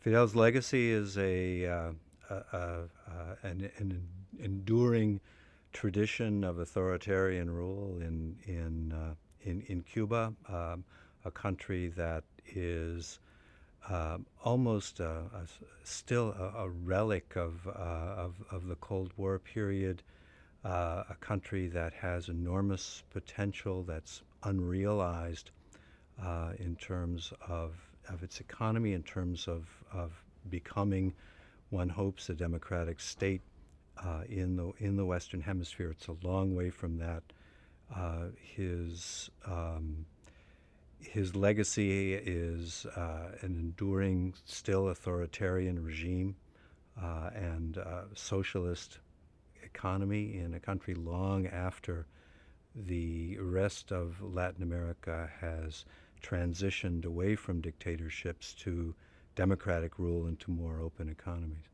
Fidel's legacy is an enduring tradition of authoritarian rule in Cuba, a country that is almost still a relic of the Cold War period, a country that has enormous potential that's unrealized in terms of its economy, in terms of becoming, one hopes, a democratic state in the Western Hemisphere. It's a long way from that. Uh, his um, his legacy is an enduring, still authoritarian regime and socialist economy in a country long after the rest of Latin America has transitioned away from dictatorships to democratic rule and to more open economies.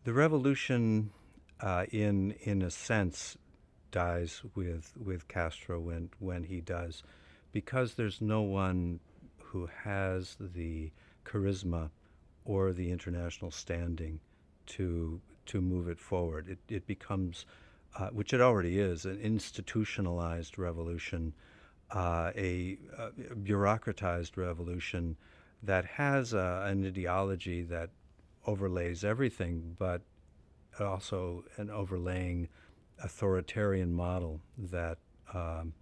The revolution, in a sense, dies with Castro when he does, because there's no one who has the charisma or the international standing to move it forward. It becomes, which it already is, an institutionalized revolution, a bureaucratized revolution that has an ideology that overlays everything, but also an overlaying authoritarian model um,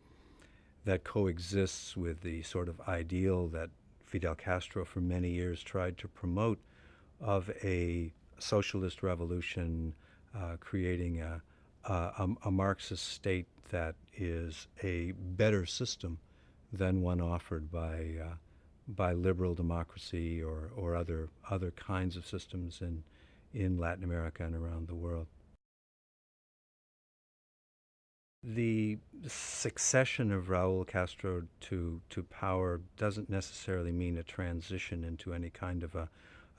that coexists with the sort of ideal that Fidel Castro for many years tried to promote of a socialist revolution, creating a Marxist state that is a better system than one offered by liberal democracy or other kinds of systems in Latin America and around the world. The succession of Raul Castro to power doesn't necessarily mean a transition into any kind of a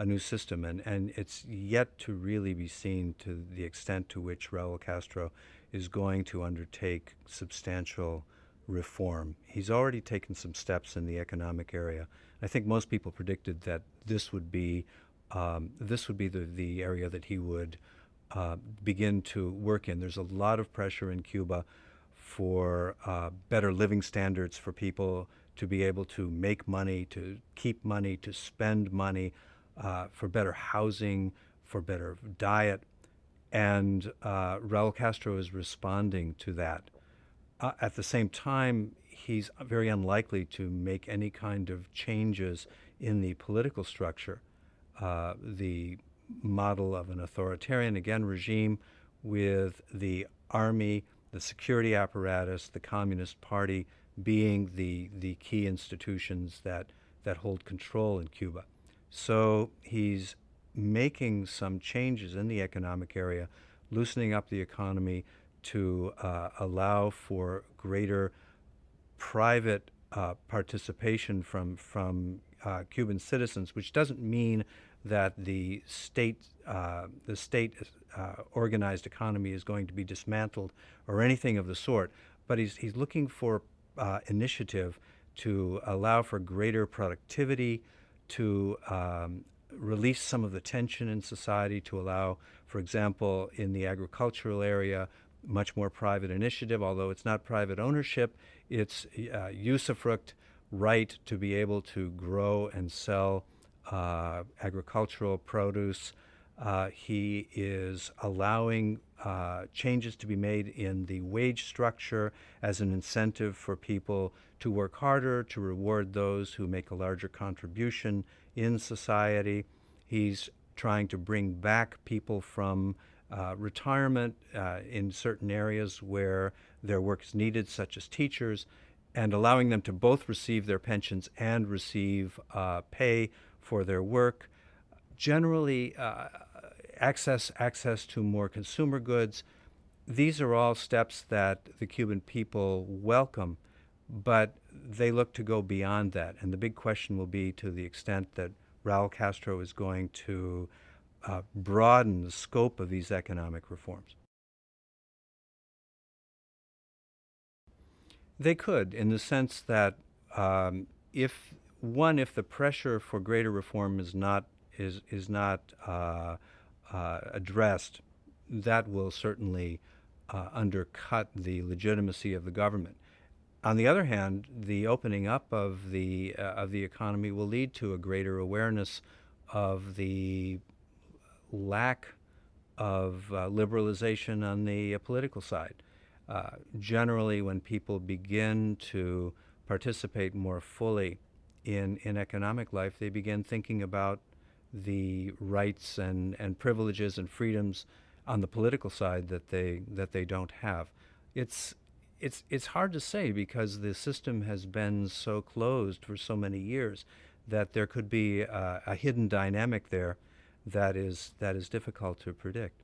new system, and it's yet to really be seen to the extent to which Raul Castro is going to undertake substantial reform. He's already taken some steps in the economic area. I think most people predicted that this would be the area that he would begin to work in. There's a lot of pressure in Cuba for better living standards for people to be able to make money, to keep money, to spend money, for better housing, for better diet. And Raul Castro is responding to that. At the same time, he's very unlikely to make any kind of changes in the political structure. The model of an authoritarian, again, regime with the army, the security apparatus, the Communist Party being the key institutions that hold control in Cuba. So he's making some changes in the economic area, loosening up the economy to allow for greater private participation from Cuban citizens, which doesn't mean that the state organized economy is going to be dismantled or anything of the sort. But he's looking for initiative to allow for greater productivity, to release some of the tension in society, to allow, for example, in the agricultural area, much more private initiative, although it's not private ownership, it's usufruct right to be able to grow and sell agricultural produce. He is allowing changes to be made in the wage structure as an incentive for people to work harder, to reward those who make a larger contribution in society. He's trying to bring back people from retirement in certain areas where their work is needed, such as teachers, and allowing them to both receive their pensions and receive pay for their work. Generally, access to more consumer goods. These are all steps that the Cuban people welcome, but they look to go beyond that. And the big question will be to the extent that Raul Castro is going to broaden the scope of these economic reforms. They could, in the sense that if one, if the pressure for greater reform is not addressed, that will certainly undercut the legitimacy of the government. On the other hand, the opening up of the economy will lead to a greater awareness of the lack of liberalization on the political side. Generally, when people begin to participate more fully in economic life, they begin thinking about the rights and privileges and freedoms on the political side that they don't have. It's it's hard to say because the system has been so closed for so many years that there could be a hidden dynamic there that is difficult to predict.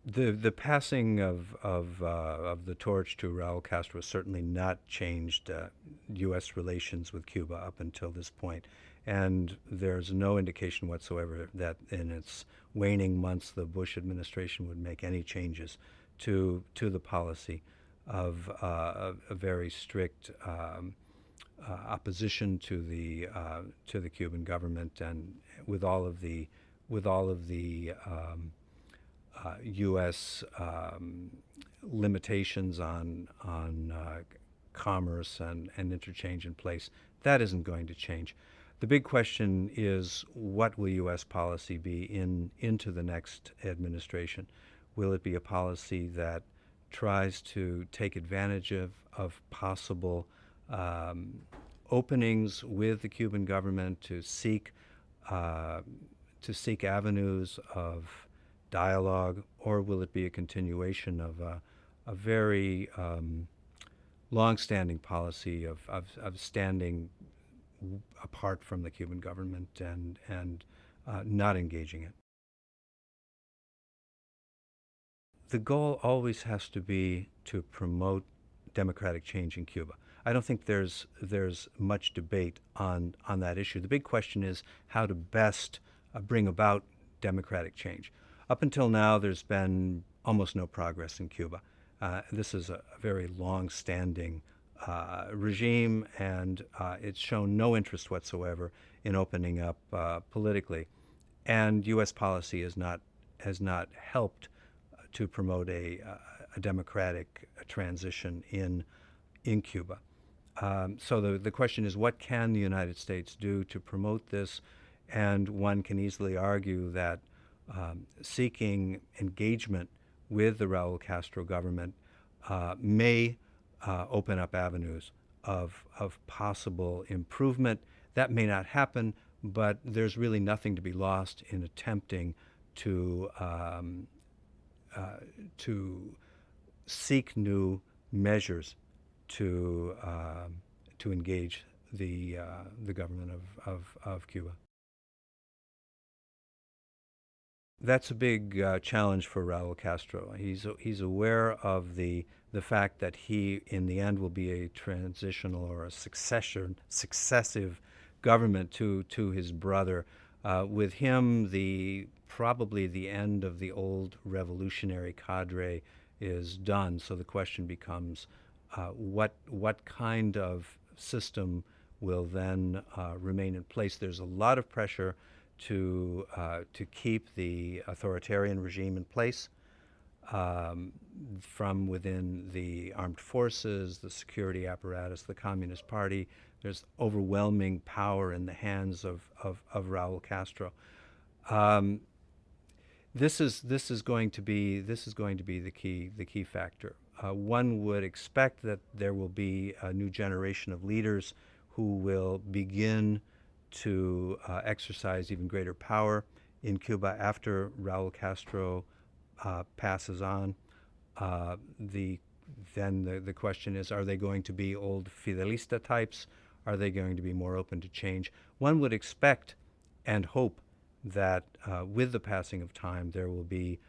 The passing of the torch to Raul Castro has certainly not changed U.S. relations with Cuba up until this point, and there's no indication whatsoever that in its waning months the Bush administration would make any changes to the policy of a very strict opposition to the Cuban government, and with all of the U.S. Limitations on commerce and interchange in place. That isn't going to change. The big question is, what will U.S. policy be into the next administration? Will it be a policy that tries to take advantage of possible openings with the Cuban government to seek avenues of dialogue, or will it be a continuation of a very long-standing policy of standing apart from the Cuban government and not engaging it? The goal always has to be to promote democratic change in Cuba. I don't think there's much debate on that issue. The big question is how to best bring about democratic change. Up until now, there's been almost no progress in Cuba. This is a very long-standing regime, and it's shown no interest whatsoever in opening up politically. And U.S. policy has not helped to promote a democratic transition in Cuba. So the question is, what can the United States do to promote this? And one can easily argue that seeking engagement with the Raul Castro government may open up avenues of possible improvement. That may not happen, but there's really nothing to be lost in attempting to seek new measures to engage the government of Cuba. That's a big challenge for Raul Castro. He's aware of the fact that he, in the end, will be a transitional or a successive government to his brother. With him, probably the end of the old revolutionary cadre is done. So the question becomes, what kind of system will then remain in place? There's a lot of pressure to keep the authoritarian regime in place from within the armed forces, the security apparatus, the Communist Party. There's overwhelming power in the hands of Raul Castro. This is going to be the key factor. One would expect that there will be a new generation of leaders who will begin to exercise even greater power in Cuba after Raul Castro passes on. Then the question is, are they going to be old Fidelista types? Are they going to be more open to change? One would expect and hope that with the passing of time, there will be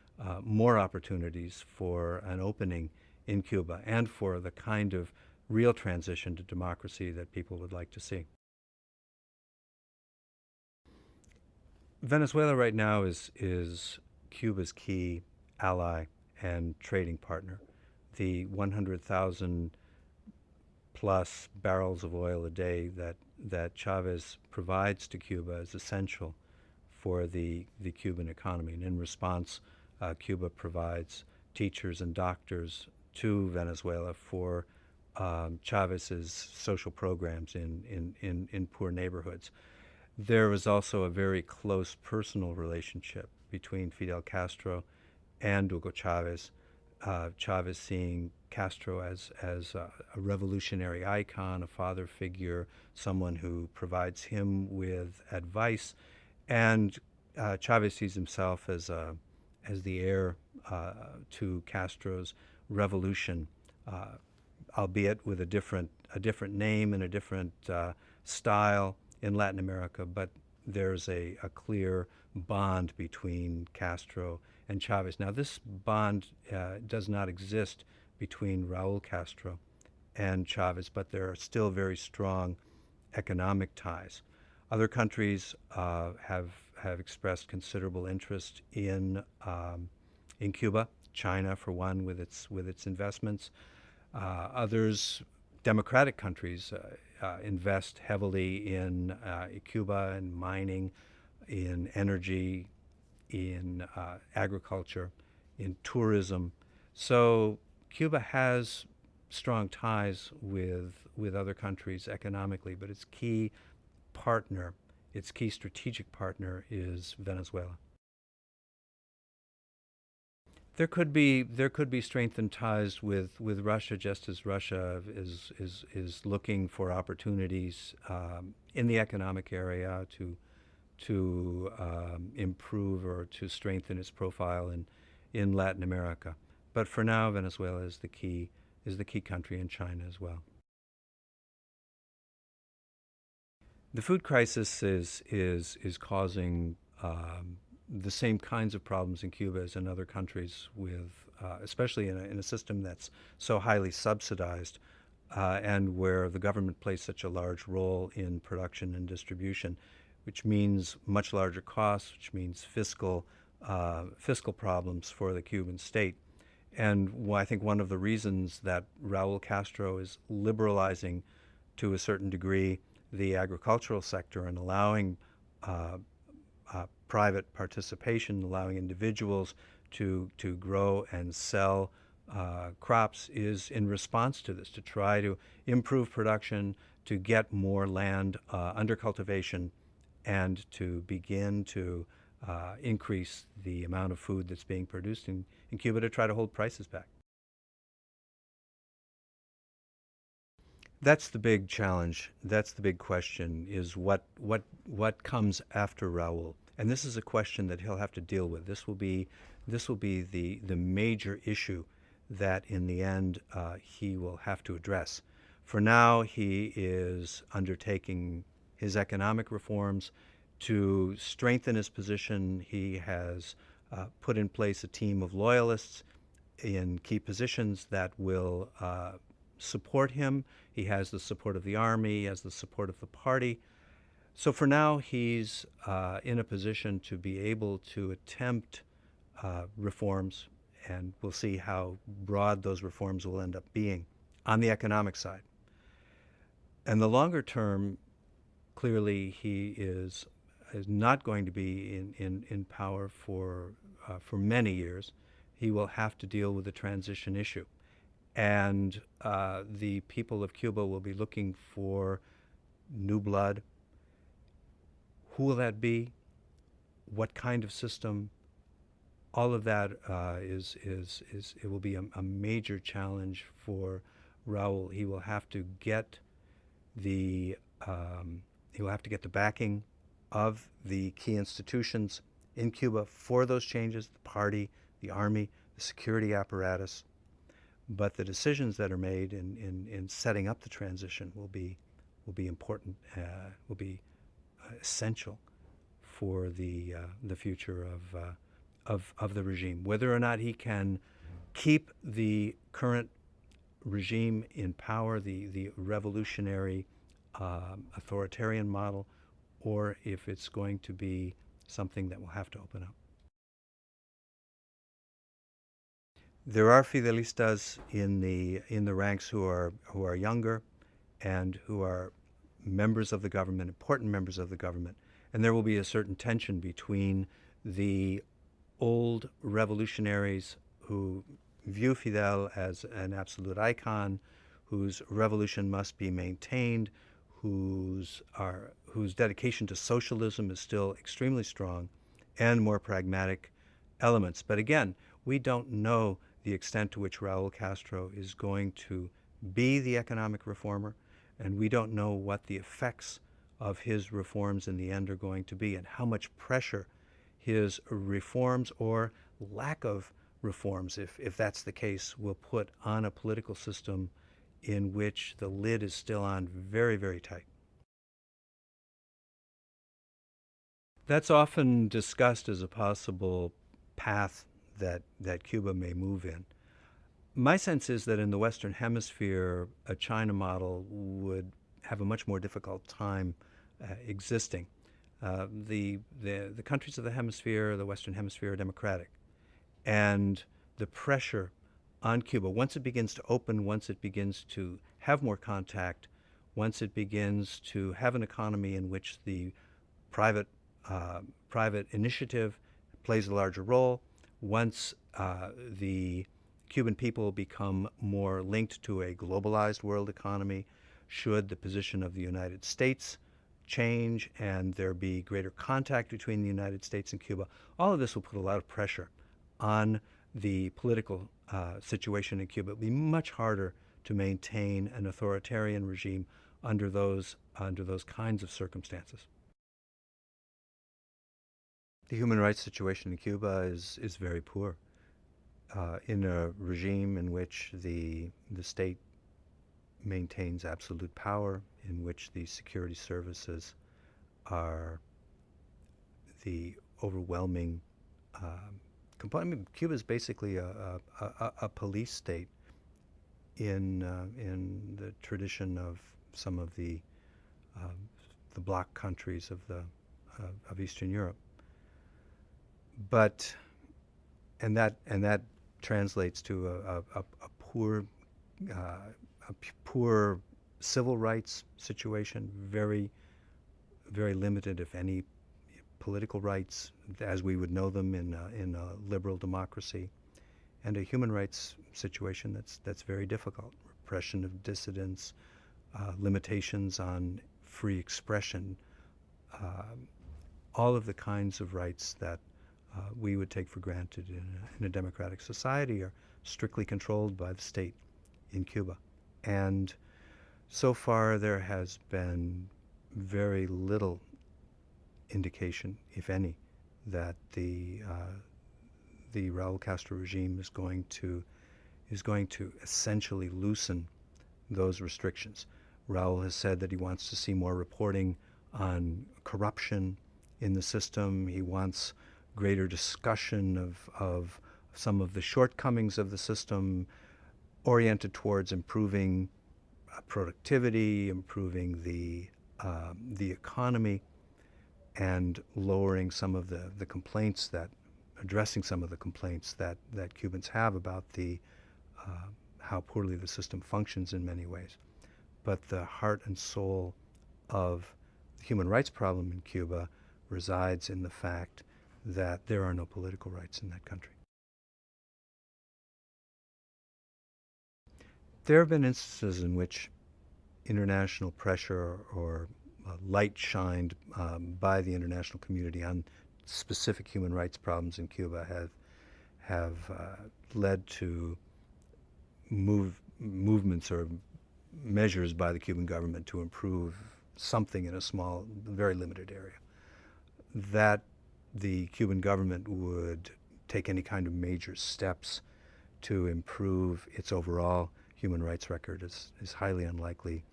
more opportunities for an opening in Cuba and for the kind of real transition to democracy that people would like to see. Venezuela right now is Cuba's key ally and trading partner. The 100,000 plus barrels of oil a day that Chavez provides to Cuba is essential for the Cuban economy. And in response, Cuba provides teachers and doctors to Venezuela for Chavez's social programs in poor neighborhoods. There was also a very close personal relationship between Fidel Castro and Hugo Chavez. Chavez seeing Castro as a revolutionary icon, a father figure, someone who provides him with advice, and Chavez sees himself as the heir to Castro's revolution, uh, albeit with a different name and a different style in Latin America, but there's a clear bond between Castro and Chavez. Now, this bond does not exist between Raul Castro and Chavez, but there are still very strong economic ties. Other countries have expressed considerable interest in Cuba. China, for one, with its investments. Others, democratic countries, invest heavily in Cuba, in mining, in energy, in agriculture, in tourism. So Cuba has strong ties with other countries economically, but its key partner, its key strategic partner, is Venezuela. There could be strengthened ties with Russia, just as Russia is looking for opportunities in the economic area to improve or to strengthen its profile in Latin America. But for now, Venezuela is the key country, in China as well. The food crisis is causing the same kinds of problems in Cuba as in other countries, especially in a system that's so highly subsidized, and where the government plays such a large role in production and distribution, which means much larger costs, which means fiscal problems for the Cuban state. And I think one of the reasons that Raul Castro is liberalizing to a certain degree the agricultural sector and allowing uh, private participation, allowing individuals to grow and sell crops, is in response to this, to try to improve production, to get more land under cultivation, and to begin to increase the amount of food that's being produced in Cuba to try to hold prices back. That's the big challenge. That's the big question: is what comes after Raul? And this is a question that he'll have to deal with. This will be the major issue that in the end he will have to address. For now, he is undertaking his economic reforms to strengthen his position. He has put in place a team of loyalists in key positions that will support him. He has the support of the army, he has the support of the party. So for now, he's in a position to be able to attempt reforms, and we'll see how broad those reforms will end up being on the economic side. And the longer term, clearly, he is not going to be in power for many years. He will have to deal with the transition issue. And the people of Cuba will be looking for new blood. Who will that be? What kind of system? All of that it will be a major challenge for Raul. He will have to get the backing of the key institutions in Cuba for those changes: the party, the army, the security apparatus. But the decisions that are made in setting up the transition will be important, will be essential for the future of the regime. Whether or not he can keep the current regime in power, the revolutionary authoritarian model, or if it's going to be something that will have to open up. There are Fidelistas in the ranks who are younger, and who are members of the government, important members of the government. And there will be a certain tension between the old revolutionaries who view Fidel as an absolute icon, whose revolution must be maintained, whose dedication to socialism is still extremely strong, and more pragmatic elements. But again, we don't know the extent to which Raul Castro is going to be the economic reformer, and we don't know what the effects of his reforms in the end are going to be, and how much pressure his reforms or lack of reforms, if that's the case, will put on a political system in which the lid is still on very, very tight. That's often discussed as a possible path that Cuba may move in. My sense is that in the Western Hemisphere, a China model would have a much more difficult time existing. The countries of the hemisphere, the Western Hemisphere, are democratic. And the pressure on Cuba, once it begins to open, once it begins to have more contact, once it begins to have an economy in which the private private initiative plays a larger role, once the Cuban people become more linked to a globalized world economy, should the position of the United States change and there be greater contact between the United States and Cuba, all of this will put a lot of pressure on the political situation in Cuba. It will be much harder to maintain an authoritarian regime under those kinds of circumstances. The human rights situation in Cuba is very poor. In a regime in which the state maintains absolute power, in which the security services are the overwhelming component. I mean, Cuba is basically a police state in the tradition of some of the bloc countries of Eastern Europe. But and that translates to a poor civil rights situation, very limited, if any, political rights as we would know them in a liberal democracy, and a human rights situation that's very difficult. Repression of dissidents, limitations on free expression, all of the kinds of rights that we would take for granted in a democratic society are strictly controlled by the state in Cuba. And so far there has been very little indication, if any, that the Raul Castro regime is going to essentially loosen those restrictions. Raul has said that he wants to see more reporting on corruption in the system. He wants greater discussion of some of the shortcomings of the system, oriented towards improving productivity, improving the economy, and lowering some of the complaints addressing some of the complaints that Cubans have about how poorly the system functions in many ways. But the heart and soul of the human rights problem in Cuba resides in the fact that there are no political rights in that country. There have been instances in which international pressure or light shined by the international community on specific human rights problems in Cuba have led to movements or measures by the Cuban government to improve something in a small, very limited area. That the Cuban government would take any kind of major steps to improve its overall human rights record is highly unlikely,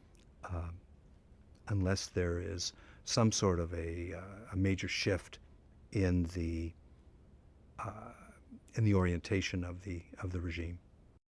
unless there is some sort of a major shift in the orientation of the regime.